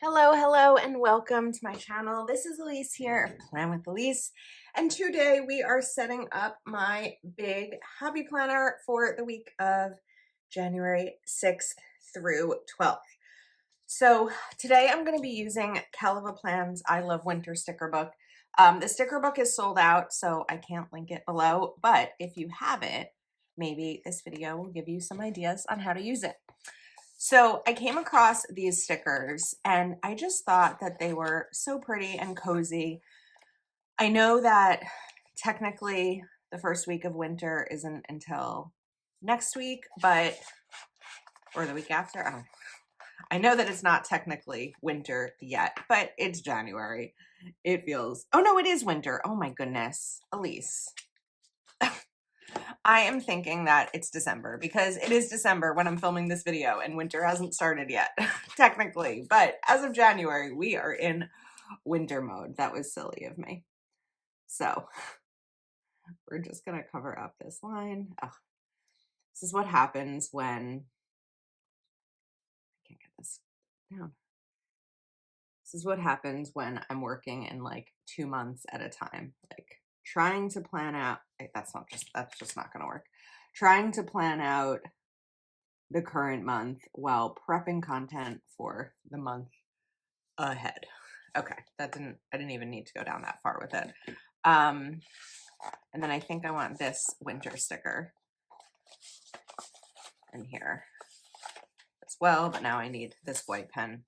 Hello, and welcome to my channel. This is Elise here of Plan with Elise, and today we are setting up my big hobby planner for the week of January 6th through 12th. So today I'm going to be using Caliva Plan's I Love Winter sticker book. The sticker book is sold out, so I can't link it below, but if you have it, maybe this video will give you some ideas on how to use it. So I came across these stickers and I just thought that they were so pretty and cozy. I know that technically the first week of winter isn't until next week, or the week after. I know that it's not technically winter yet, but it's January. It feels, oh no, it is winter. Oh my goodness, Elise. I am thinking that it's December because it is December when I'm filming this video and winter hasn't started yet, technically. But as of January, we are in winter mode. That was silly of me. So we're just going to cover up this line. Oh, this is what happens when, I can't get this down. This is what happens when I'm working in like 2 months at a time, like trying to plan out, that's just not going to work. Trying to plan out the current month while prepping content for the month ahead. Okay, I didn't even need to go down that far with it. And then I think I want this winter sticker in here as well, but now I need this white pen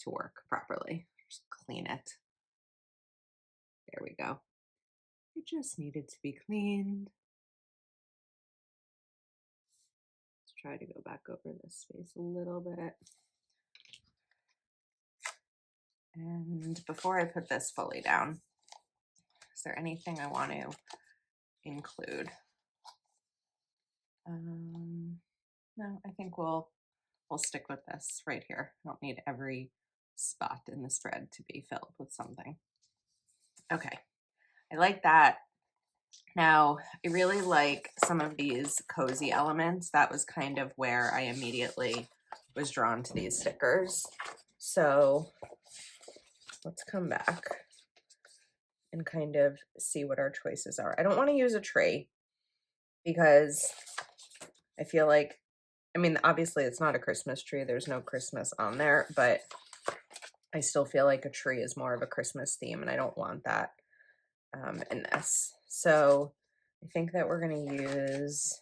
to work properly. Just clean it. There we go. It just needed to be cleaned. Let's try to go back over this space a little bit. And before I put this fully down, is there anything I want to include? No, I think we'll stick with this right here. I don't need every spot in the spread to be filled with something. Okay, I like that. Now, I really like some of these cozy elements. That was kind of where I immediately was drawn to these stickers. So let's come back and kind of see what our choices are. I don't want to use a tree because I feel like, I mean, obviously it's not a Christmas tree. There's no Christmas on there, but I still feel like a tree is more of a Christmas theme, and I don't want that in this. So I think that we're going to use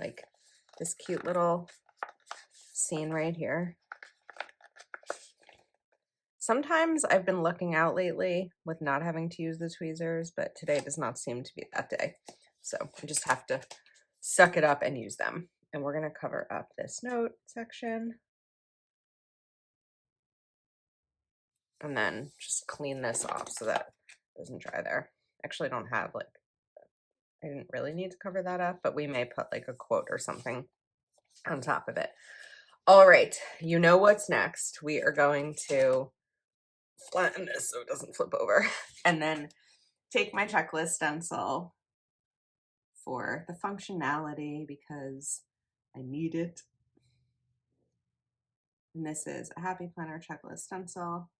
like this cute little scene right here. Sometimes I've been looking out lately with not having to use the tweezers, but today does not seem to be that day. So I just have to suck it up and use them. And we're going to cover up this note section. And then just clean this off so that it doesn't dry there. Actually, I don't have I didn't really need to cover that up, but we may put like a quote or something on top of it. All right, you know what's next. We are going to flatten this so it doesn't flip over, and then take my checklist stencil for the functionality because I need it. And this is a Happy Planner checklist stencil.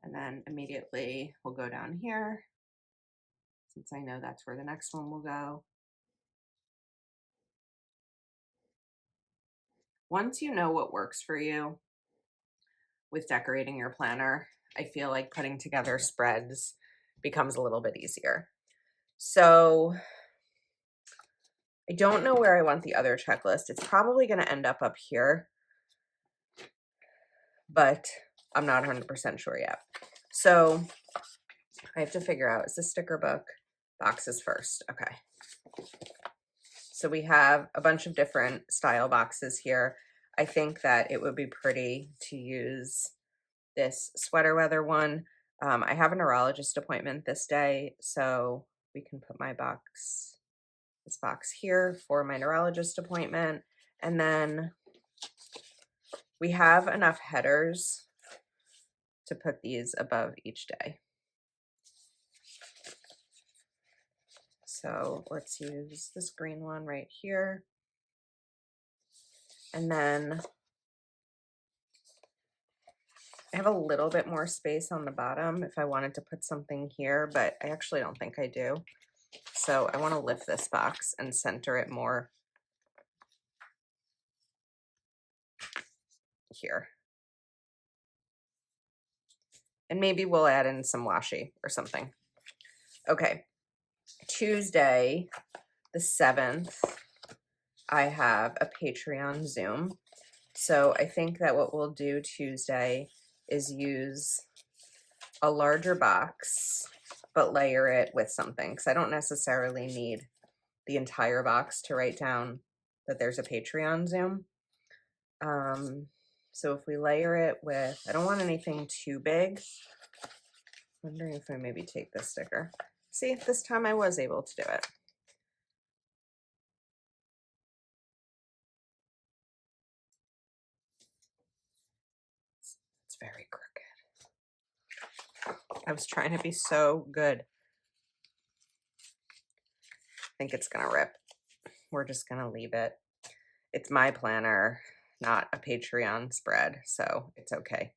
And then immediately we'll go down here, since I know that's where the next one will go. Once you know what works for you with decorating your planner, I feel like putting together spreads becomes a little bit easier. So I don't know where I want the other checklist. It's probably going to end up here, but I'm not 100% sure yet. So I have to figure out, is the sticker book boxes first? Okay. So we have a bunch of different style boxes here. I think that it would be pretty to use this sweater weather one. I have a neurologist appointment this day, so we can put this box here for my neurologist appointment. And then we have enough headers to put these above each day. So let's use this green one right here. And then I have a little bit more space on the bottom if I wanted to put something here, but I actually don't think I do. So I want to lift this box and center it more here. And maybe we'll add in some washi or something. Okay, Tuesday, the 7th, I have a Patreon Zoom. So I think that what we'll do Tuesday is use a larger box, but layer it with something. Because I don't necessarily need the entire box to write down that there's a Patreon Zoom. So if we layer it with, I don't want anything too big. I'm wondering if I maybe take this sticker. See, this time I was able to do it. It's very crooked. I was trying to be so good. I think it's gonna rip. We're just gonna leave it. It's my planner, not a Patreon spread, so it's okay.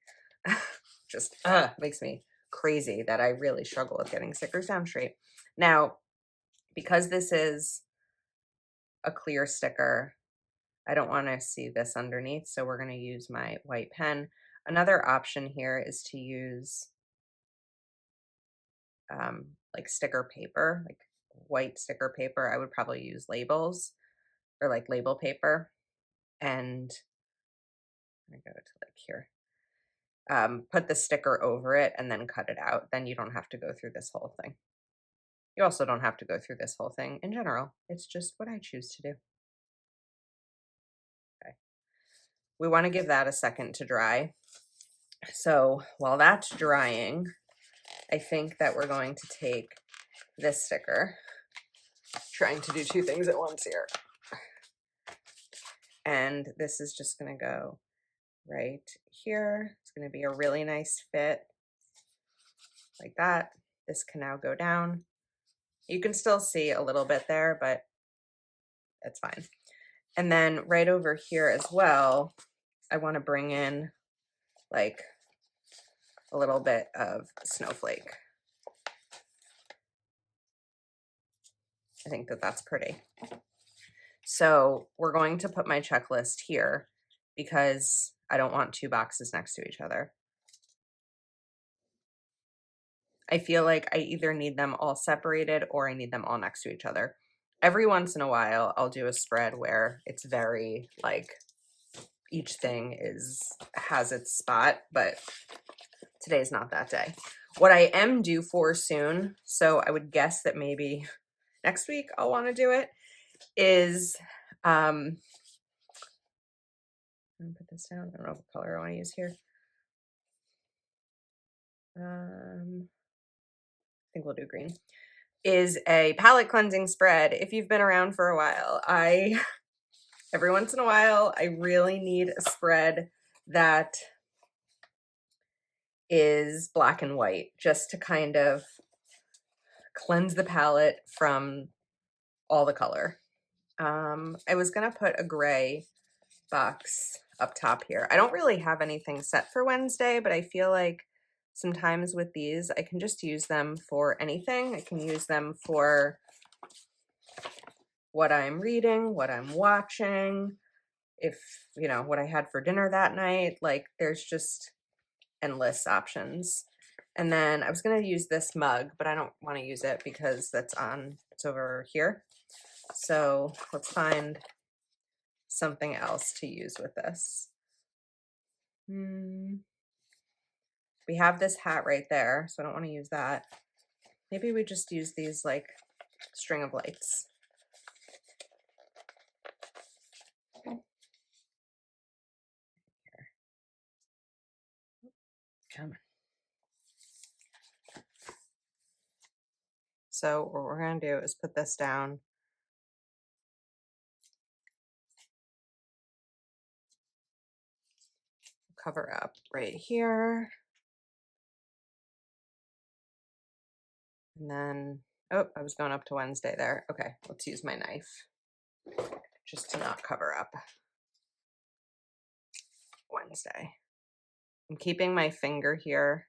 Just makes me crazy that I really struggle with getting stickers down straight. Now, because this is a clear sticker, I don't want to see this underneath, so we're going to use my white pen. Another option here is to use like sticker paper, like white sticker paper. I would probably use labels or like label paper. And I go to like here. Put the sticker over it and then cut it out. Then you don't have to go through this whole thing. You also don't have to go through this whole thing in general. It's just what I choose to do. Okay. We want to give that a second to dry. So while that's drying, I think that we're going to take this sticker, trying to do two things at once here. And this is just going to go right here. It's going to be a really nice fit like that. This can now go down. You can still see a little bit there, but it's fine. And then right over here as well, I want to bring in like a little bit of snowflake. I think that that's pretty. So we're going to put my checklist here because I don't want two boxes next to each other. I feel like I either need them all separated or I need them all next to each other. Every once in a while, I'll do a spread where it's very like each thing has its spot, but today's not that day. What I am due for soon, so I would guess that maybe next week I'll want to do it, is I'm gonna put this down. I don't know what color I want to use here. I think we'll do green. Is a palette cleansing spread. If you've been around for a while, every once in a while, I really need a spread that is black and white just to kind of cleanse the palette from all the color. I was gonna put a gray box up top here. I don't really have anything set for Wednesday, but I feel like sometimes with these, I can just use them for anything. I can use them for what I'm reading, what I'm watching, if, you know, what I had for dinner that night. Like there's just endless options. And then I was going to use this mug, but I don't want to use it because it's over here. So let's find something else to use with this. We have this hat right there, so I don't want to use that. Maybe we just use these like string of lights. Come on. So what we're going to do is put this down. Cover up right here. And then, oh, I was going up to Wednesday there. Okay, let's use my knife just to not cover up. Wednesday. I'm keeping my finger here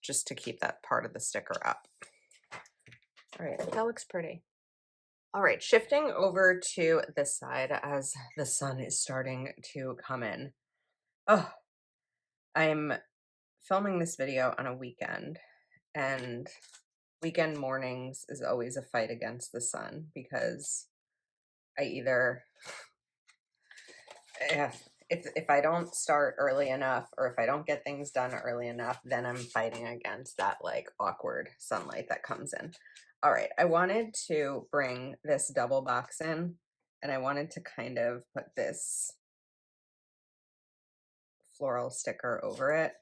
just to keep that part of the sticker up. All right, that looks pretty. All right, shifting over to this side as the sun is starting to come in. Oh, I'm filming this video on a weekend, and weekend mornings is always a fight against the sun because I either, yeah, if I don't start early enough or if I don't get things done early enough, then I'm fighting against that like awkward sunlight that comes in. All right, I wanted to bring this double box in, and I wanted to kind of put this floral sticker over it.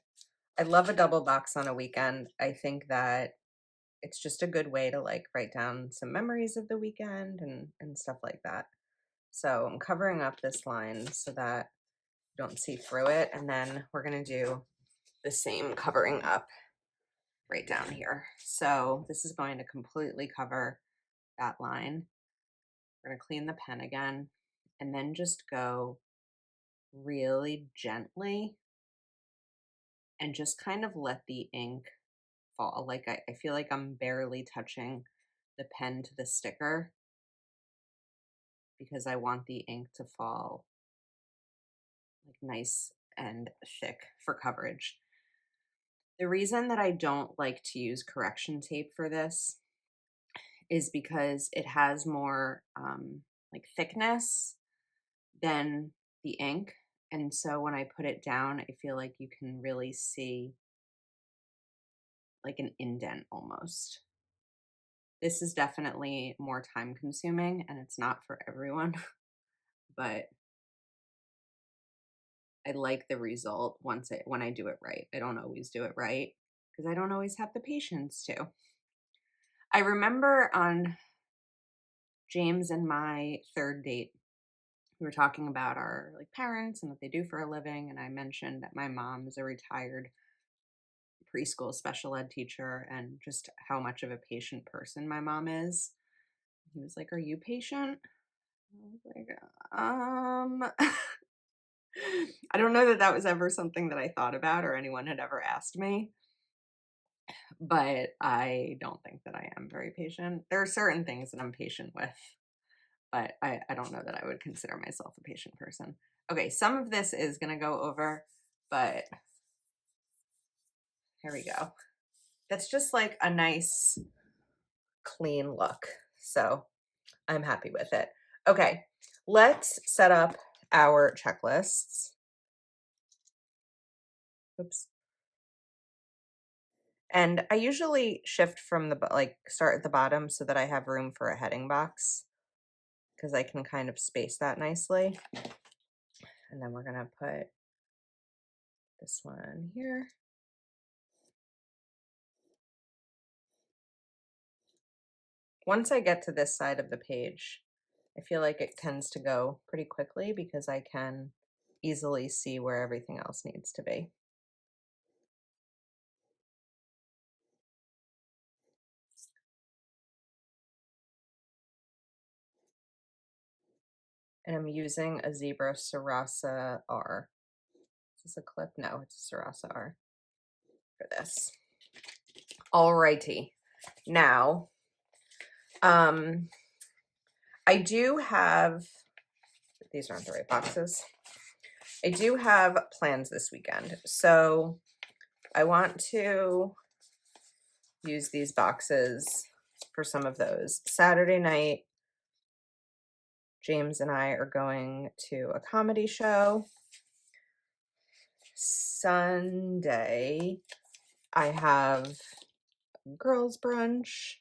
I love a double box on a weekend. I think that it's just a good way to like write down some memories of the weekend and stuff like that. So I'm covering up this line so that you don't see through it. And then we're going to do the same covering up right down here. So this is going to completely cover that line. We're going to clean the pen again and then just go really gently and just kind of let the ink fall. Like I feel like I'm barely touching the pen to the sticker because I want the ink to fall like nice and thick for coverage. The reason that I don't like to use correction tape for this is because it has more like thickness than the ink. And so when I put it down, I feel like you can really see like an indent almost. This is definitely more time consuming and it's not for everyone, but I like the result when I do it right. I don't always do it right because I don't always have the patience to. I remember on James and my third date, we were talking about our like parents and what they do for a living, and I mentioned that my mom is a retired preschool special ed teacher and just how much of a patient person my mom is. He was like, "Are you patient?" I was like, I don't know that that was ever something that I thought about or anyone had ever asked me, but I don't think that I am very patient. There are certain things that I'm patient with, but I don't know that I would consider myself a patient person. Okay, some of this is going to go over, but here we go. That's just like a nice, clean look. So I'm happy with it. Okay, let's set up our checklists. Oops. And I usually shift from the, like, start at the bottom so that I have room for a heading box because I can kind of space that nicely. And then we're going to put this one here. Once I get to this side of the page, I feel like it tends to go pretty quickly because I can easily see where everything else needs to be. And I'm using a Zebra Sarasa R. Is this a clip? No, it's a Sarasa R for this. Alrighty. Now, I do have, these aren't the right boxes. I do have plans this weekend. So I want to use these boxes for some of those. Saturday night, James and I are going to a comedy show. Sunday, I have girls' brunch.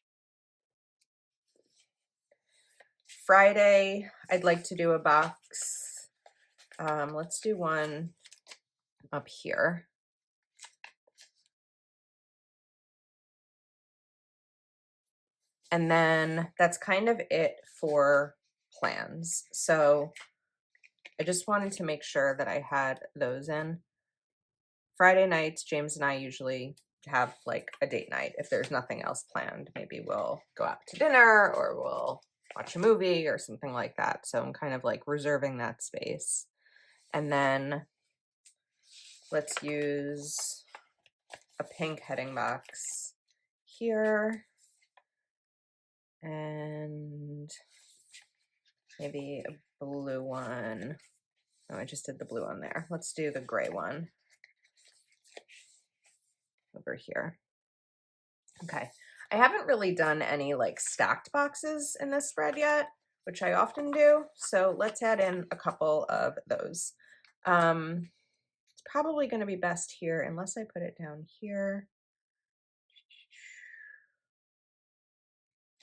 Friday, I'd like to do a box. Let's do one up here. And then that's kind of it for plans. So I just wanted to make sure that I had those in. Friday nights, James and I usually have like a date night. If there's nothing else planned, maybe we'll go out to dinner or we'll watch a movie or something like that. So I'm kind of like reserving that space. And then let's use a pink heading box here. And maybe a blue one. Oh, I just did the blue one there. Let's do the gray one over here. Okay. I haven't really done any like stacked boxes in this spread yet, which I often do. So let's add in a couple of those. It's probably going to be best here unless I put it down here.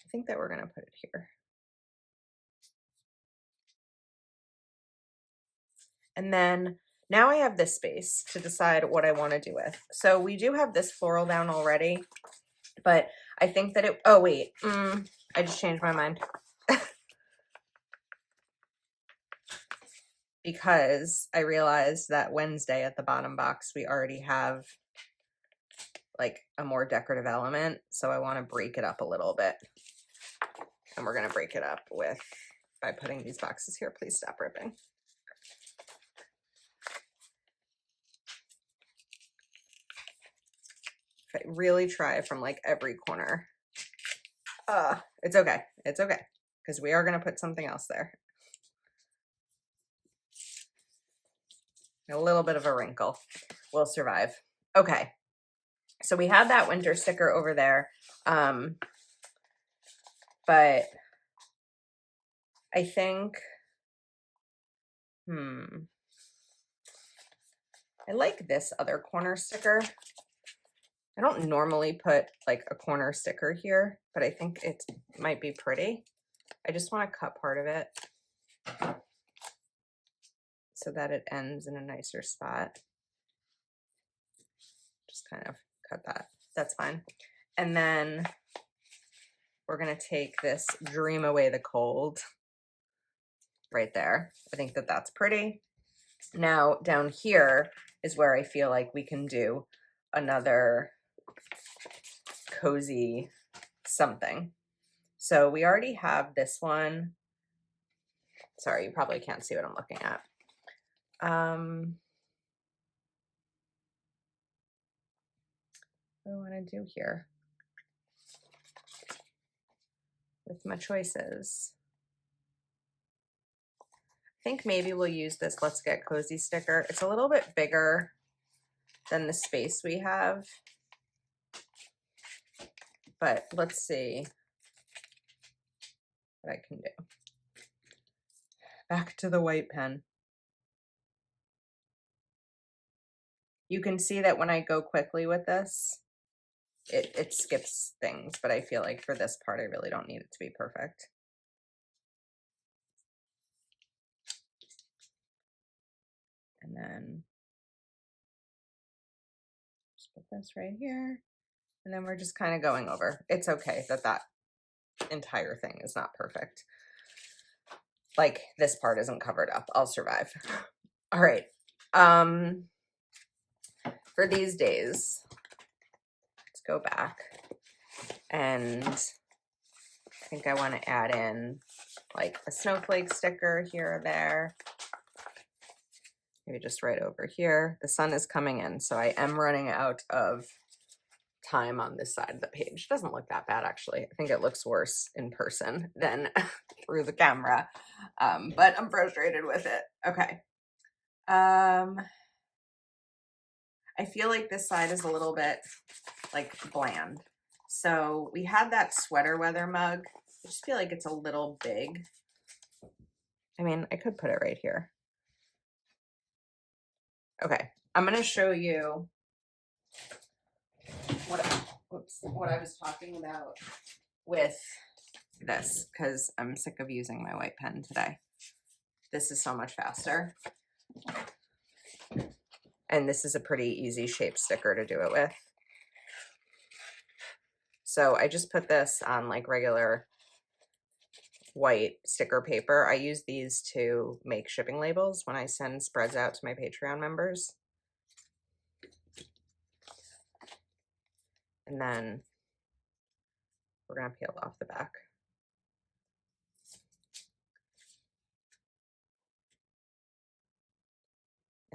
I think that we're going to put it here. And then now I have this space to decide what I want to do with. So we do have this floral down already, but I think that oh wait, I just changed my mind. Because I realized that Wednesday at the bottom box, we already have like a more decorative element. So I want to break it up a little bit. And we're going to break it up by putting these boxes here. Please stop ripping. If I really try from like every corner. It's okay. It's okay. Because we are going to put something else there. A little bit of a wrinkle will survive. Okay. So we had that winter sticker over there. But I think, I like this other corner sticker. I don't normally put like a corner sticker here, but I think it might be pretty. I just want to cut part of it so that it ends in a nicer spot. Just kind of cut that. That's fine. And then we're going to take this Dream Away the Cold right there. I think that that's pretty. Now down here is where I feel like we can do another cozy something. So we already have this one. Sorry, you probably can't see what I'm looking at. What do I want to do here with my choices? I think maybe we'll use this Let's Get Cozy sticker. It's a little bit bigger than the space we have, but let's see what I can do. Back to the white pen. You can see that when I go quickly with this, it skips things, but I feel like for this part, I really don't need it to be perfect. And then just put this right here. And then we're just kind of going over. It's okay that that entire thing is not perfect. Like this part isn't covered up. I'll survive. All right. For these days, let's go back. And I think I want to add in like a snowflake sticker here or there. Maybe just right over here. The sun is coming in, so I am running out of time on this side of the page. Doesn't look that bad, actually. I think it looks worse in person than through the camera, but I'm frustrated with it. Okay. I feel like this side is a little bit like bland. So we had that sweater weather mug. I just feel like it's a little big. I mean, I could put it right here. Okay, I'm gonna show you what I was talking about with this, because I'm sick of using my white pen today. This is so much faster. And this is a pretty easy shape sticker to do it with. So I just put this on like regular white sticker paper. I use these to make shipping labels when I send spreads out to my Patreon members. And then we're gonna peel off the back.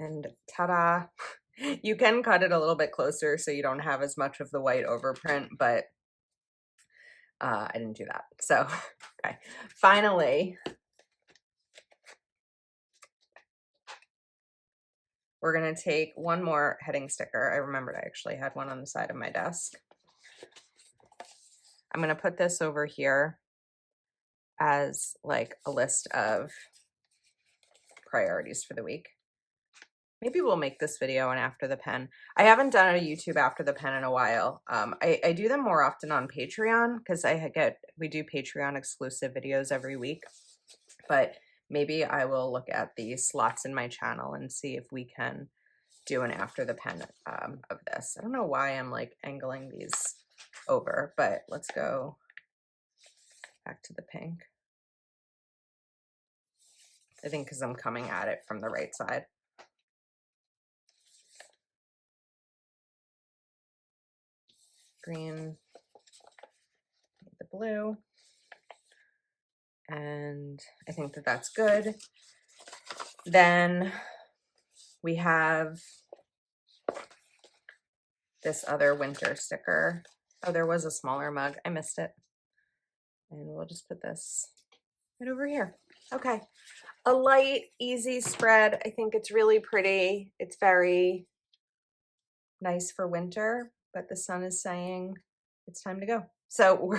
And ta-da! You can cut it a little bit closer so you don't have as much of the white overprint, but I didn't do that. So, okay. Finally, we're going to take one more heading sticker. I remembered I actually had one on the side of my desk. I'm going to put this over here as like a list of priorities for the week. Maybe we'll make this video an after the pen. I haven't done a YouTube after the pen in a while. I do them more often on Patreon because we do Patreon exclusive videos every week. But maybe I will look at the slots in my channel and see if we can do an after the pen of this. I don't know why I'm like angling these over, but let's go back to the pink. I think because I'm coming at it from the right side. Green, the blue, and I think that that's good. Then we have this other winter sticker. Oh, there was a smaller mug. I missed it. And we'll just put this right over here. Okay. A light, easy spread. I think it's really pretty. It's very nice for winter, but the sun is saying it's time to go. So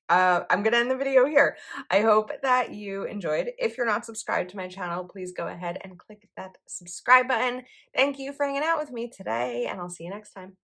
I'm going to end the video here. I hope that you enjoyed. If you're not subscribed to my channel, please go ahead and click that subscribe button. Thank you for hanging out with me today, and I'll see you next time.